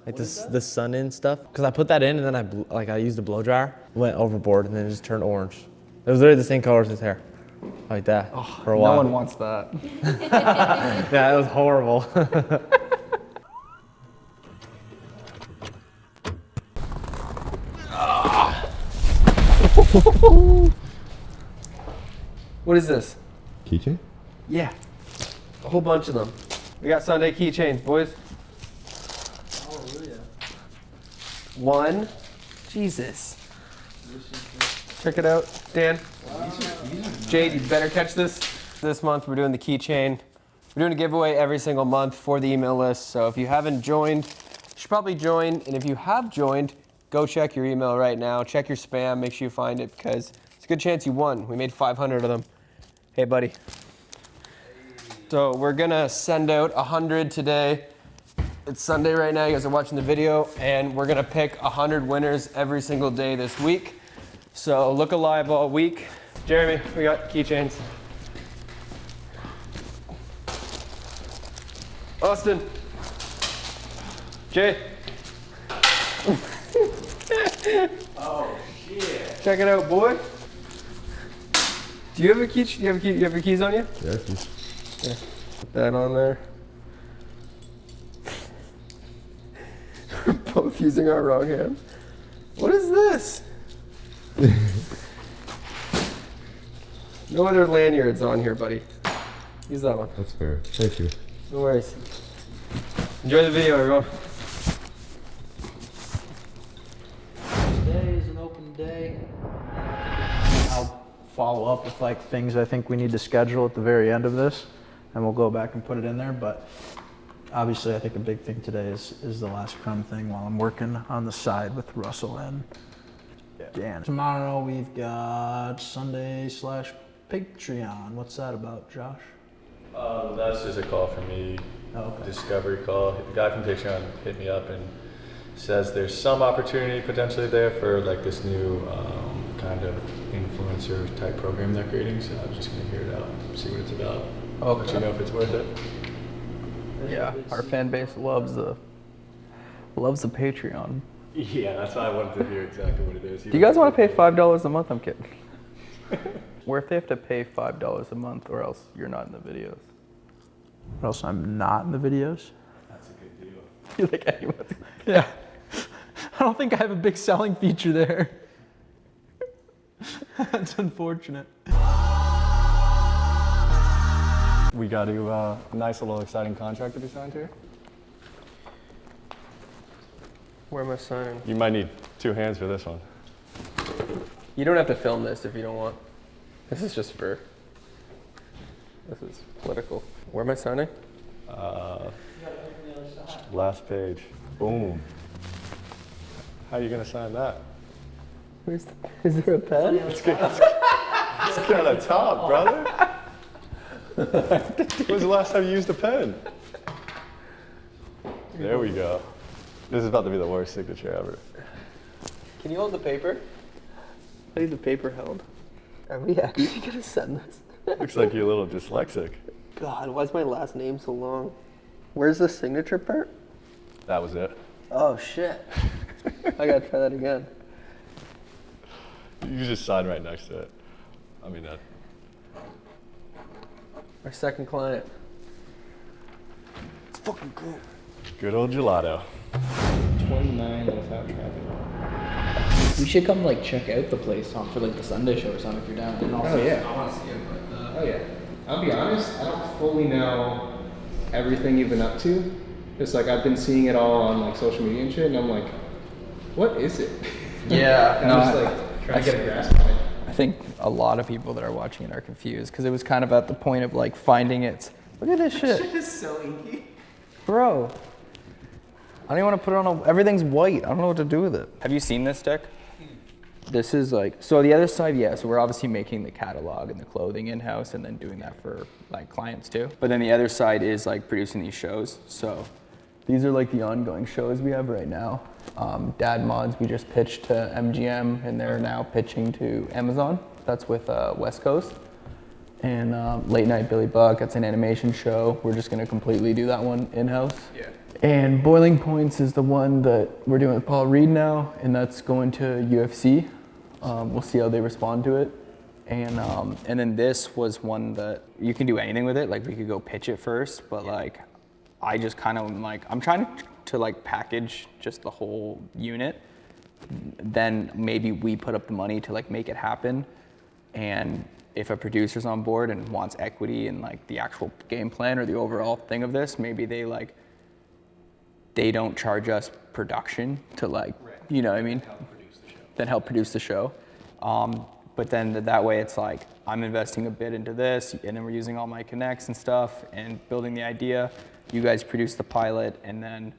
like the sun in stuff. Cause I put that in and then I used a blow dryer, went overboard, and then it just turned orange. It was literally the same color as his hair, like that for a while. No one wants that. Yeah, it was horrible. What is this? Keychain? Yeah, a whole bunch of them. We got Sunday keychains, boys. One. Jesus. Check it out, Dan. Jade, you better catch this. This month we're doing the keychain. We're doing a giveaway every single month for the email list. So if you haven't joined, you should probably join. And if you have joined, go check your email right now. Check your spam, make sure you find it because it's a good chance you won. We made 500 of them. Hey, buddy. So we're gonna send out 100 today. It's Sunday right now, you guys are watching the video, and we're gonna pick 100 winners every single day this week. So look alive all week. Jeremy, we got keychains. Austin. Jay. Oh shit. Check it out, boy. Do you have a key? You have your keys on you? Yeah, keys. Yeah. Put that on there. We're both using our wrong hand. What is this? No other lanyards on here, buddy. Use that one. That's fair. Thank you. No worries. Enjoy the video, everyone. Today is an open day. I'll follow up with like things I think we need to schedule at the very end of this, and we'll go back and put it in there. But obviously, I think a big thing today is the last crumb thing while I'm working on the side with Russell and Dan. Tomorrow we've got Sunday/Patreon. What's that about, Josh? That's just a call for me. Oh, okay. Discovery call. The guy from Patreon hit me up and says there's some opportunity potentially there for like this new kind of influencer type program they're creating. So I'm just gonna hear it out, see what it's about. I'll let you know if it's worth it. Yeah, our fan base loves the Patreon. Yeah, that's why I wanted to hear exactly what it is. Do you guys want to pay $5 a month? I'm kidding. Or if they have to pay $5 a month, or else you're not in the videos. Or else I'm not in the videos. That's a good deal. You're like, anyone? Yeah. I don't think I have a big selling feature there. That's unfortunate. We got a nice little exciting contract to be signed here. Where am I signing? You might need 2 hands for this one. You don't have to film this if you don't want. This is just for. This is political. Where am I signing? Last page. Boom. How are you gonna sign that? Is there a pen? Let's get on the top, brother. When was the last time you used a pen? There we go. This is about to be the worst signature ever. Can you hold the paper? I need the paper held. Are we actually gonna send this? Looks like you're a little dyslexic. God, why is my last name so long? Where's the signature part? That was it. Oh shit. I gotta try that again. You can just sign right next to it. I mean, Our second client. It's fucking cool. good old gelato. 29 without traffic. We should come like check out the place for like the Sunday show or something if you're down. And also, Oh, yeah. I want to see it, but Oh yeah. I'll be honest, I don't fully know everything you've been up to. Just like I've been seeing it all on like social media and shit, and I'm like, what is it? yeah. And No, I'm just like trying to get a grasp on it. I think a lot of people that are watching it are confused because it was kind of at the point of like finding it. Look at this shit. Shit is so inky. Bro. I don't even want to put it on everything's white. I don't know what to do with it. Have you seen this deck? This is like, so the other side, yeah, so we're obviously making the catalog and the clothing in-house and then doing that for like clients too. But then the other side is like producing these shows. So these are like the ongoing shows we have right now. Dad Mods, we just pitched to MGM and they're now pitching to Amazon. That's with West Coast. And Late Night Billy Buck, that's an animation show. We're just gonna completely do that one in-house. Yeah. And Boiling Points is the one that we're doing with Paul Reed now, and that's going to UFC. We'll see how they respond to it. And then this was one that you can do anything with it. Like we could go pitch it first, but like I just kind of like, I'm trying to like package just the whole unit. Then maybe we put up the money to like make it happen. And if a producer's on board and wants equity in like the actual game plan or the overall thing of this, maybe they don't charge us production to like, you know what I mean? Then help produce the show. But then that way it's like, I'm investing a bit into this, and then we're using all my connects and stuff and building the idea. You guys produce the pilot, and then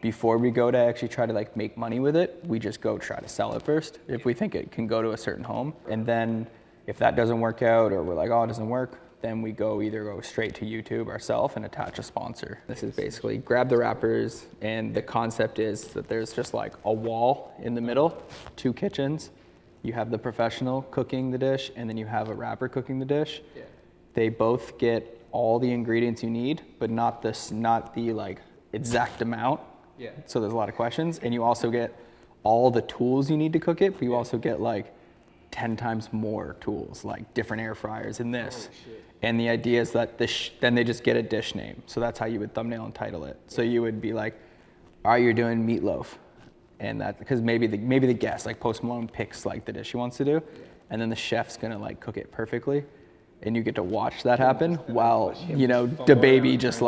before we go to actually try to like make money with it, we just go try to sell it first if we think it can go to a certain home. And then if that doesn't work out, or we're like, oh, it doesn't work, then we either go straight to YouTube ourselves and attach a sponsor. This is basically grab the wrappers, and the concept is that there's just like a wall in the middle, 2 kitchens. You have the professional cooking the dish, and then you have a wrapper cooking the dish. Yeah. They both get all the ingredients you need, but not the like exact amount. Yeah. So there's a lot of questions, and you also get all the tools you need to cook it, but you also get like 10 times more tools, like different air fryers and this. And the idea is that then they just get a dish name. So that's how you would thumbnail and title it. So you would be like, all right, you're doing meatloaf. And that, because maybe the guest, like Post Malone, picks like the dish he wants to do, and then the chef's gonna like cook it perfectly, and you get to watch that happen while, you know, the baby just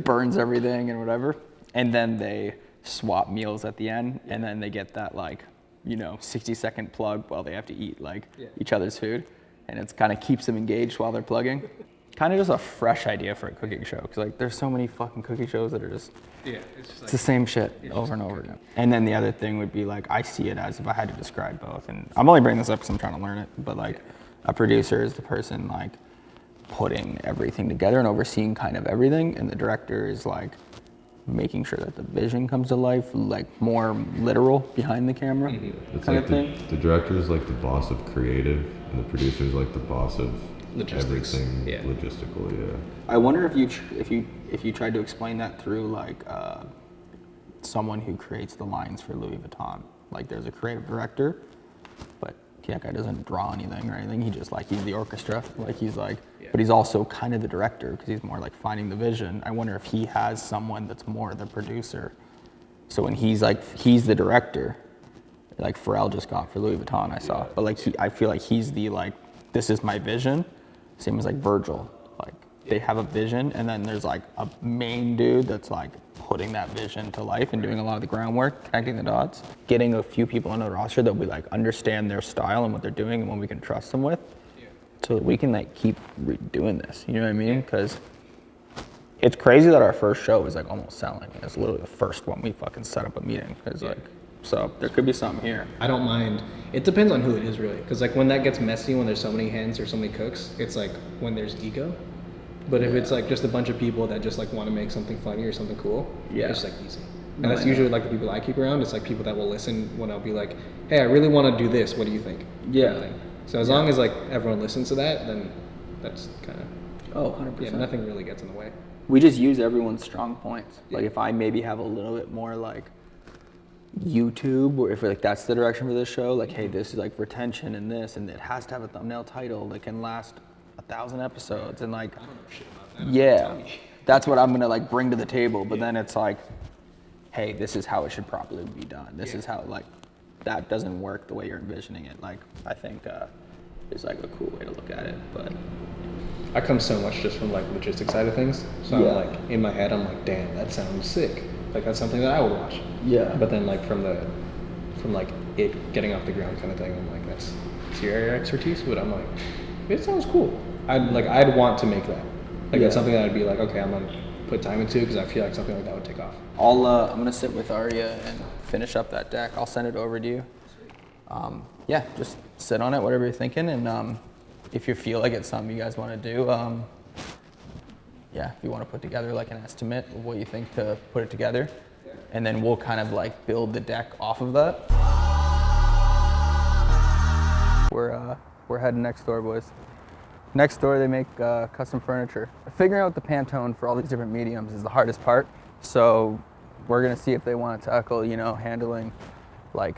burns everything and whatever. And then they swap meals at the end, and then they get that like, you know, 60-second plug while they have to eat like each other's food, and it's kind of keeps them engaged while they're plugging. Kind of just a fresh idea for a cooking show, because like there's so many fucking cooking shows that are just it's the same shit over and over again. And then the other thing would be like, I see it as, if I had to describe both, and I'm only bringing this up because I'm trying to learn it, but like a producer is the person like putting everything together and overseeing kind of everything, and the director is like making sure that the vision comes to life, like more literal behind the camera It's kind like of thing. the director is like the boss of creative, and the producer is like the boss of Logistics. everything logistical. Yeah. I wonder if you tried to explain that through like someone who creates the lines for Louis Vuitton. Like there's a creative director, but that guy doesn't draw anything or anything. He just like, he's the orchestra. Like he's like, but he's also kind of the director because he's more like finding the vision. I wonder if he has someone that's more the producer. So when he's the director, like Pharrell just got for Louis Vuitton, I saw. But like I feel like he's the like, this is my vision. Same as like Virgil, like they have a vision, and then there's like a main dude that's like putting that vision to life and doing a lot of the groundwork, connecting the dots, getting a few people on the roster that we like understand their style and what they're doing and what we can trust them with, so that we can like keep doing this. You know what I mean? Because it's crazy that our first show was like almost selling. It's literally the first one we fucking set up a meeting. Cause like, so there could be something here. I don't mind. It depends on who it is, really. Because like when that gets messy, when there's so many hands or so many cooks, it's like when there's ego. But if it's like just a bunch of people that just like want to make something funny or something cool, it's like easy. And that's usually like the people I keep around. It's like people that will listen when I'll be like, hey, I really want to do this. What do you think? Yeah. So as long as like everyone listens to that, then that's kind of 100%. Yeah, nothing really gets in the way. We just use everyone's strong points. Like if I maybe have a little bit more like YouTube, or if like that's the direction for this show, like hey, this is like retention and this, and it has to have a thumbnail title that can last 1,000 episodes, and like I don't know shit about that. That's what I'm gonna like bring to the table. But then it's like, hey, this is how it should properly be done. This is how like that doesn't work the way you're envisioning it. Like I think is like a cool way to look at it. But I come so much just from like logistics side of things. So I'm like in my head, I'm like, damn, that sounds sick. Like that's something that I would watch. Yeah. But then like from like it getting off the ground kind of thing, I'm like, that's your area of expertise. But I'm like, it sounds cool. I'd want to make that. Like that's something that I'd be like, okay, I'm gonna put time into because I feel like something like that would take off. I'm gonna sit with Arya and finish up that deck. I'll send it over to you. Just sit on it, whatever you're thinking, and if you feel like it's something you guys want to do, if you want to put together like an estimate of what you think to put it together, and then we'll kind of like build the deck off of that. We're heading next door, boys. Next door, they make custom furniture. Figuring out the Pantone for all these different mediums is the hardest part. So we're gonna see if they want to tackle, you know, handling like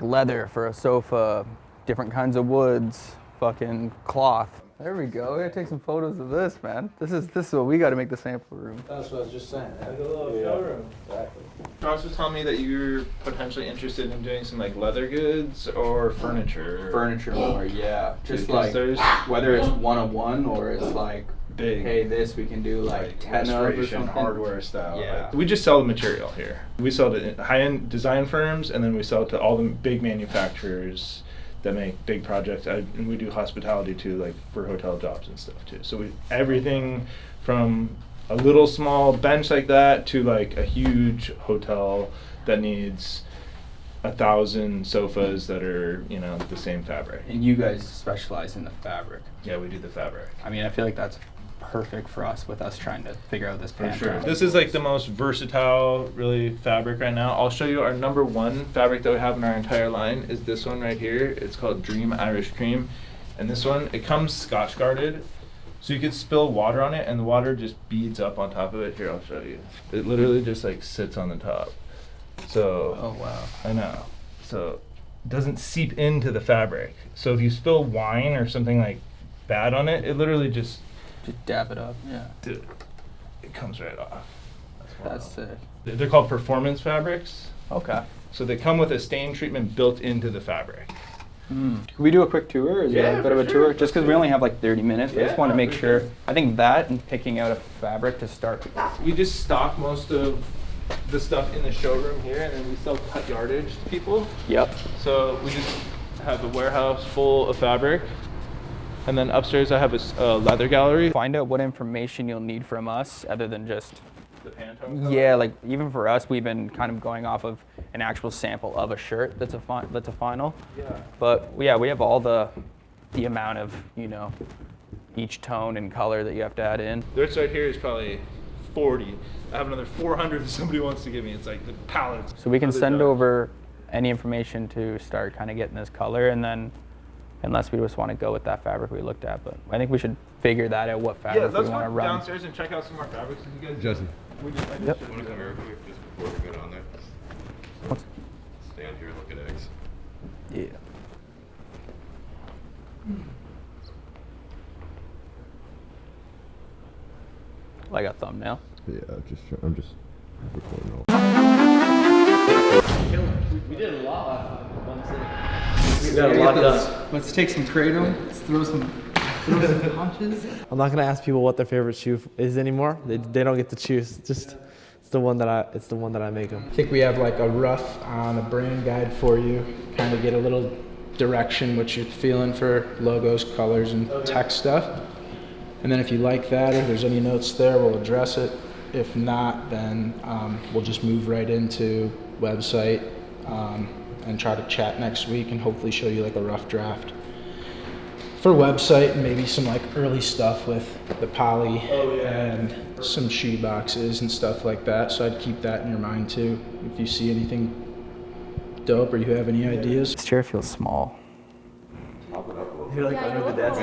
leather for a sofa, different kinds of woods, fucking cloth. There we go. We gotta take some photos of this, man. This is what we gotta make the sample room. That's what I was just saying. Like a little showroom. Exactly. Josh was telling me that you're potentially interested in doing some like leather goods or furniture. Furniture more, yeah. Just Because like there's whether it's 101 or it's like, big, hey, this we can do like 10 of or restoration, something. hardware style. Yeah. We just sell the material here. We sell to high-end design firms, and then we sell to all the big manufacturers that make big projects. And we do hospitality too, like for hotel jobs and stuff too. So we everything from a little small bench like that to like a huge hotel that needs 1,000 sofas that are, you know, the same fabric. And you guys specialize in the fabric. Yeah, we do the fabric. I mean, I feel like that's perfect for us with us trying to figure out this pantry. This is like the most versatile, really, fabric right now. I'll show you our number one fabric that we have in our entire line is this one right here. It's called Dream Irish Cream. And this one, it comes Scotch guarded. So you could spill water on it and the water just beads up on top of it. Here, I'll show you. It literally just like sits on the top. So, Oh wow. I know. So it doesn't seep into the fabric. So if you spill wine or something like bad on it, it literally just, Just dab it up. Yeah. dude, it comes right off. That's sick. They're called performance fabrics. Okay. So they come with a stain treatment built into the fabric. Can we do a quick tour? Is it a bit of a tour? Just because we only have like 30 minutes. I just want to make sure. I think that and picking out a fabric to start. We just stock most of the stuff in the showroom here, and then we sell cut yardage to people. Yep. So we just have a warehouse full of fabric. And then upstairs I have a leather gallery. Find out what information you'll need from us other than just. The Pantone. Yeah, like even for us, we've been kind of going off of an actual sample of a shirt that's a final. Yeah. But yeah, we have all the amount of, you know, each tone and color that you have to add in. This right here is probably 40. I have another 400 that somebody wants to give me. It's like the pallets. So we can Other send jobs. over any information to start kind of getting this color, and then unless we just want to go with that fabric we looked at, but I think we should figure that out, what Yeah, fabric we let's want to go run. downstairs and check out some more fabrics. If you guys, Justin, I just Yep. showed want you to come that. here quick just before we go down there? What's- Stand here and look at eggs. Yeah. Like a thumbnail. Yeah, I'm just recording all. We did a lot last one. We got a lot done. Let's take some kratom. Let's throw some punches. I'm not gonna ask people what their favorite shoe is anymore. They don't get to choose. Just it's the one that I make them. I think we have like a rough on a brand guide for you. Kind of get a little direction what you're feeling for logos, colors, and text stuff. And then if you like that or there's any notes there, we'll address it. If not, then we'll just move right into website and try to chat next week and hopefully show you like a rough draft for website and maybe some like early stuff with the poly and some shoe boxes and stuff like that. So I'd keep that in your mind too. If you see anything dope or you have any ideas. This chair feels small. You're like under the desk.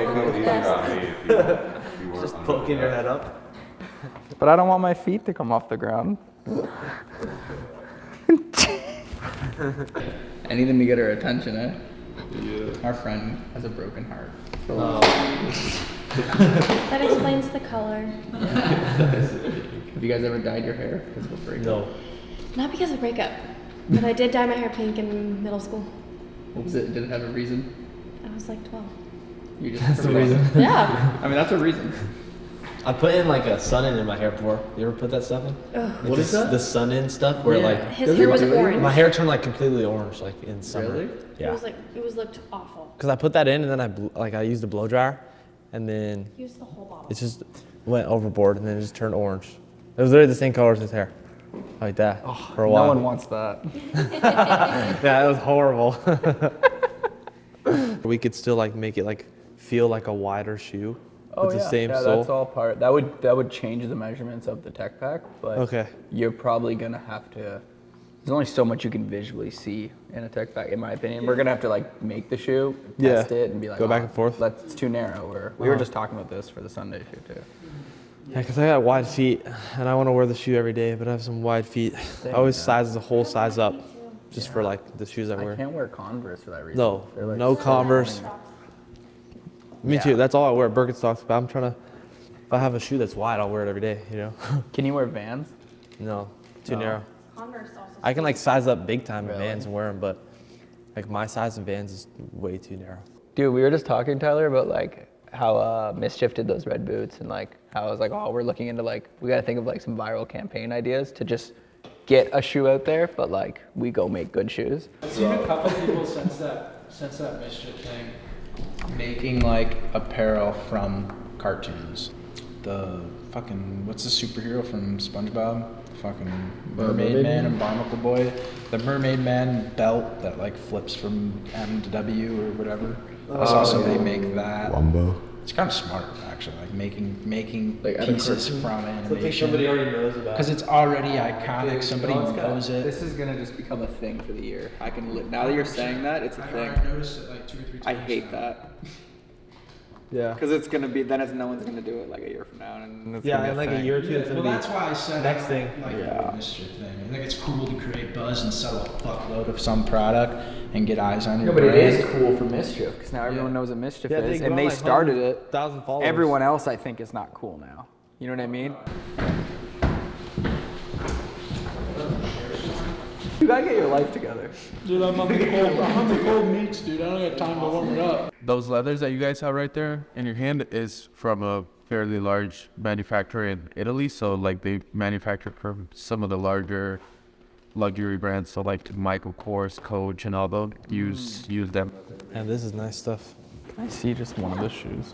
Just poking your head up. But I don't want my feet to come off the ground. Anything to get her attention, eh? Yeah. Our friend has a broken heart. That explains the color. Have you guys ever dyed your hair because of a breakup? No. Not because of breakup, but I did dye my hair pink in middle school. Did it have a reason? I was like 12. You just That's the reason. Yeah. I mean, that's a reason. I put in like a sun in my hair before. You ever put that stuff in? Ugh. What is that? The sun in stuff where like His hair was orange. my hair turned like completely orange like in summer. Really? Yeah. It looked awful. Because I put that in and then I used a blow dryer, and then Use the whole bottle. it just went overboard and then it just turned orange. It was literally the same color as his hair, like that for a while. No one wants that. Yeah, it was horrible. We could still like make it like feel like a wider shoe with the same sole. That's all part. That would change the measurements of the tech pack, but Okay. you're probably gonna have to. There's only so much you can visually see in a tech pack, in my opinion. We're gonna have to like make the shoe, test Yeah. it, and be like, Go back and forth. It's too narrow. Or we were just talking about this for the Sunday shoe too. Yeah, because I got wide feet, and I want to wear the shoe every day, but I have some wide feet. I always size the whole size up, just for like the shoes I wear. I can't wear Converse for that reason. No, They're, like, no so Converse. tiny. Me Yeah. too. That's all I wear. Birkenstocks. But I'm trying to. If I have a shoe that's wide, I'll wear it every day. You know. Can you wear Vans? No, too No. narrow. Converse also. I can like size up big time in Really? Vans and wear them, but like my size in Vans is way too narrow. Dude, we were just talking, Tyler, about like how Mischief did those red boots and like how I was like, oh, we're looking into like, we got to think of like some viral campaign ideas to just get a shoe out there, but like we go make good shoes. I've seen a couple people since that Mischief thing making like apparel from cartoons. The fucking, what's the superhero from SpongeBob? Fucking Mermaid Man and Barnacle Boy. The Mermaid Man belt that like flips from M to W or whatever. I saw somebody make that. Wumbo. It's kind of smart actually, like making Like out of pieces cartoon? from animation. already knows about. Because it's already iconic. Somebody knows it. This is gonna just become a thing for the year. I can now that you're saying that, it's a thing. I noticed it like 2 or 3 times. I hate that Yeah. because it's gonna be then no one's gonna do it like a year from now, and it's Yeah, gonna be in like a thing. year or two, it's Well, gonna that's why I said next I thing. like Yeah. the Mischief thing. I think it's cool to create buzz and sell a fuckload of some product and get eyes on your No, but it brand. is cool for Mischief because now everyone knows what Mischief Yeah, is, they and grow they like started it. 100,000 followers. Everyone else, I think, is not cool now. You know what I mean? You gotta get your life together. Dude, I'm on the cold meats, dude. I don't got time to warm it up. Those leathers that you guys have right there in your hand is from a fairly large manufacturer in Italy. So like they manufacture from some of the larger luxury brands. So like Michael Kors, Coach, and all those use them. And this is nice stuff. I see just one of the shoes.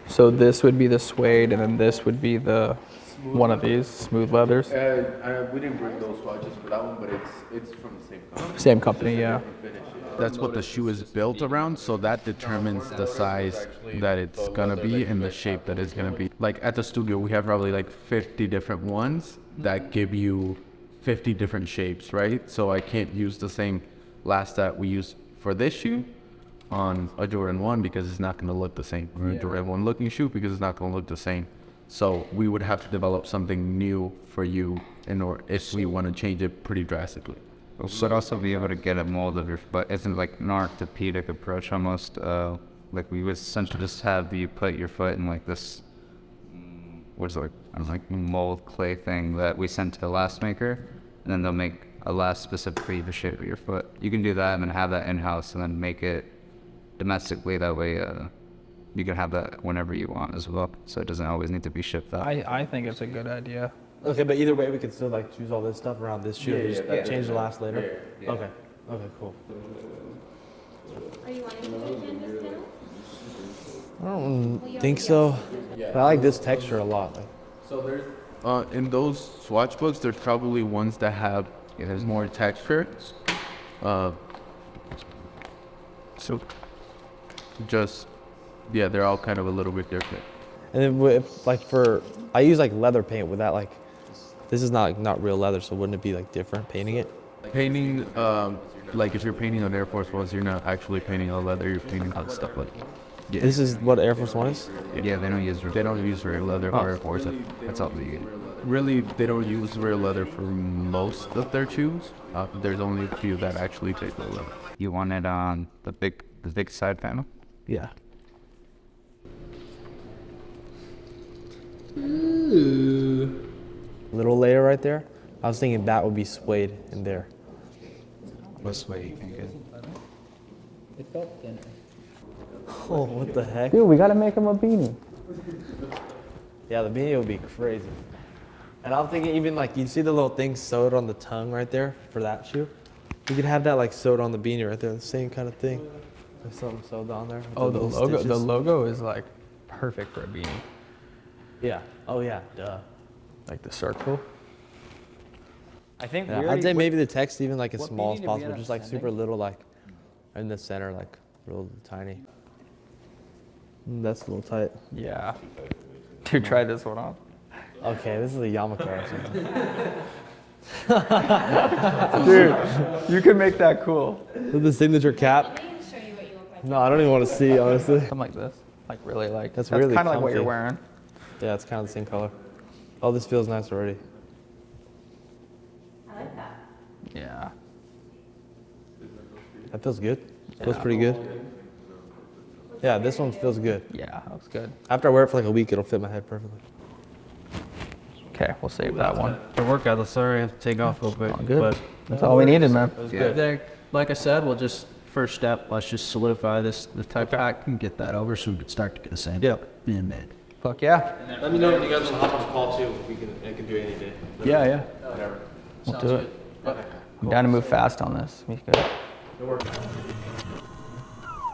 So this would be the suede, and then this would be the one of these smooth leathers. We didn't bring those swatches for that one, but it's from the same company. Same company, yeah. That's what the shoe is built around. So that determines the size that it's gonna be and the shape that it's gonna be. Like at the studio, we have probably like 50 different ones that give you 50 different shapes, right? So I can't use the same last that we used for this shoe on a Jordan 1 because it's not going to look the same, or a Jordan 1 looking shoe because it's not going to look the same. So we would have to develop something new for you in order if we want to change it pretty drastically. We should also be able to get a mold of your foot. Isn't like an orthopedic approach almost. Like we would essentially just have you put your foot in like this, what's it like? I don't know, like mold clay thing that we send to the last maker, and then they'll make a last specific for you to shape of your foot. You can do that and then have that in-house and then make it domestically. That way you can have that whenever you want as well. So it doesn't always need to be shipped out. I think it's a good idea. Okay, but either way, we could still like choose all this stuff around this shoe. and just change the last later. Okay. Okay. Cool. Are you wanting to do canvas panel? I don't think so. But I like this texture a lot. Like, In those swatch books, there's probably ones that have more texture. So just, yeah, they're all kind of a little bit different. and then with, like I use like leather paint with that. Like, this is not real leather, so wouldn't it be like different painting it? Painting, like if you're painting on Air Force Ones, you're not actually painting on leather, you're painting on stuff like This is what Air Force One is? Yeah, they don't use real leather for Air Force. That's all they get. Really, they don't use real leather for most of their shoes. There's only a few that actually take real leather. You want it on the big side panel? Yeah. Little layer right there. I was thinking that would be suede in there. What's way you think it? It felt thinner. Oh, what the heck? Dude, we gotta make him a beanie. Yeah, the beanie would be crazy. And I'm thinking even like, you see the little thing sewed on the tongue right there for that shoe? You could have that like sewed on the beanie right there, the same kind of thing. There's something sewed on there. with Oh, the little logo. stitches. The logo is like perfect for a beanie. Yeah. Oh yeah, duh. Like the circle. I think Yeah, I'd say maybe the text even like as small as possible, just like super little, like in the center, like real tiny. That's a little tight. Yeah. Dude, try this one on. Okay, this is a yarmulke or something. Dude, you can make that cool. This is the signature cap. Let me show you what you look like No, I don't even want to see, honestly. Something like this. Like really like. That's really kind of like what you're comfy. wearing. Yeah, it's kind of the same color. Oh, this feels nice already. I like that. Yeah. That feels good. Feels pretty good. Yeah, this one feels good. Yeah, that looks good. After I wear it for like a week, it'll fit my head perfectly. Okay, we'll save that one. For workout, sorry, I have to take off real quick. All good. That's all we needed, man. Like I said, we'll just, first step, let's just solidify the type pack and get that over so we can start to get the sand being made. Fuck yeah. Let me know if you guys want to hop on a call too. I can do any day. Yeah. Whatever. We'll do it. I'm down to move fast on this. Be good. Good work.